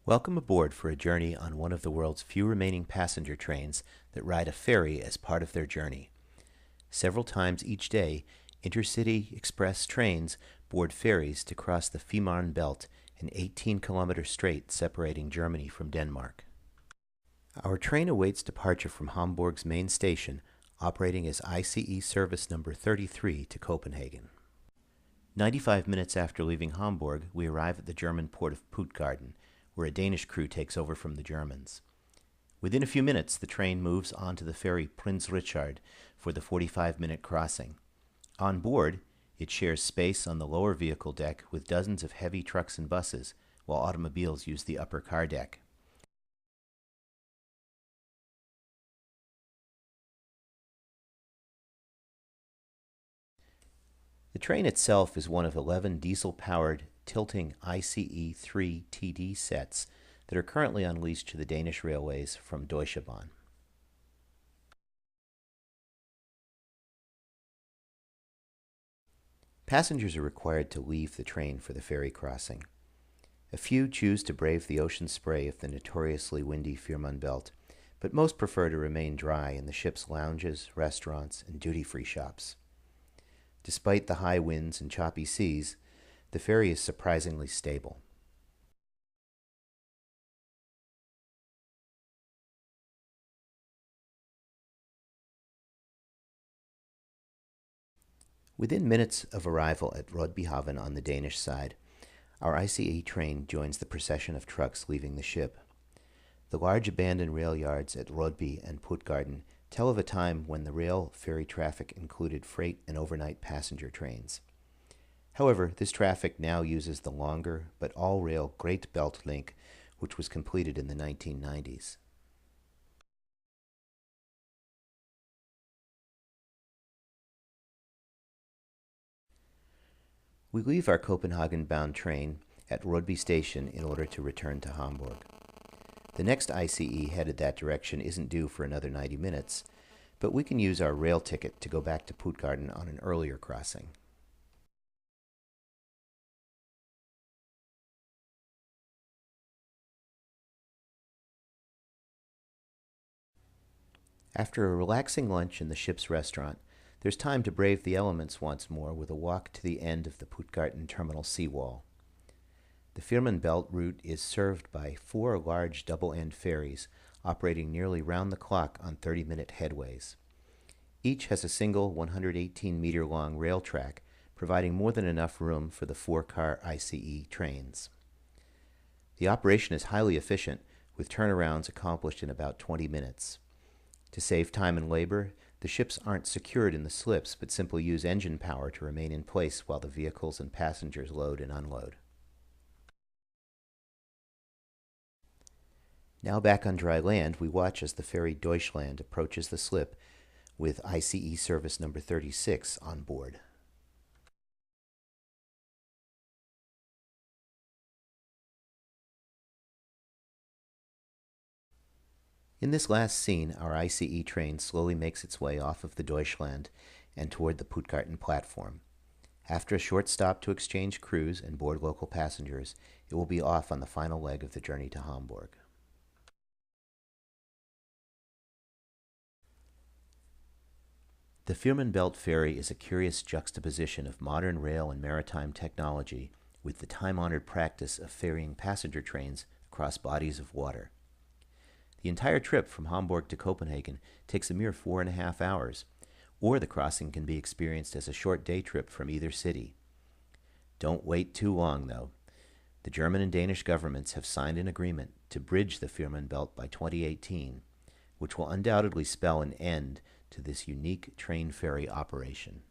Welcome aboard for a journey on one of the world's few remaining passenger trains that ride a ferry as part of their journey. Several times each day, intercity express trains board ferries to cross the Fehmarn Belt, an 18-kilometer strait separating Germany from Denmark. Our train awaits departure from Hamburg's main station, operating as ICE service number 33 to Copenhagen. 95 minutes after leaving Hamburg, we arrive at the German port of Puttgarden, where a Danish crew takes over from the Germans. Within a few minutes, the train moves on to the ferry Prinz Richard for the 45-minute crossing. On board, it shares space on the lower vehicle deck with dozens of heavy trucks and buses, while automobiles use the upper car deck. The train itself is one of 11 diesel-powered tilting ICE-3 TD sets that are currently on lease to the Danish railways from Deutsche Bahn. Passengers are required to leave the train for the ferry crossing. A few choose to brave the ocean spray of the notoriously windy Fehmarn Belt, but most prefer to remain dry in the ship's lounges, restaurants, and duty-free shops. Despite the high winds and choppy seas, the ferry is surprisingly stable. Within minutes of arrival at Rødbyhavn on the Danish side, our ICE train joins the procession of trucks leaving the ship. The large abandoned rail yards at Rødby and Puttgarden tell of a time when the rail ferry traffic included freight and overnight passenger trains. However, this traffic now uses the longer but all-rail Great Belt Link, which was completed in the 1990s. We leave our Copenhagen-bound train at Rødby Station in order to return to Hamburg. The next ICE headed that direction isn't due for another 90 minutes, but we can use our rail ticket to go back to Puttgarden on an earlier crossing. After a relaxing lunch in the ship's restaurant, there's time to brave the elements once more with a walk to the end of the Puttgarden terminal seawall. The Fehmarn Belt route is served by 4 large double-end ferries operating nearly round-the-clock on 30-minute headways. Each has a single 118-meter-long rail track, providing more than enough room for the 4-car ICE trains. The operation is highly efficient, with turnarounds accomplished in about 20 minutes. To save time and labor, the ships aren't secured in the slips, but simply use engine power to remain in place while the vehicles and passengers load and unload. Now back on dry land, we watch as the ferry Deutschland approaches the slip with ICE service number 36 on board. In this last scene, our ICE train slowly makes its way off of the Deutschland and toward the Puttgarden platform. After a short stop to exchange crews and board local passengers, it will be off on the final leg of the journey to Hamburg. The Fehmarn Belt ferry is a curious juxtaposition of modern rail and maritime technology with the time-honored practice of ferrying passenger trains across bodies of water. The entire trip from Hamburg to Copenhagen takes a mere 4.5 hours, or the crossing can be experienced as a short day trip from either city. Don't wait too long, though. The German and Danish governments have signed an agreement to bridge the Fehmarn Belt by 2018, which will undoubtedly spell an end to this unique train ferry operation.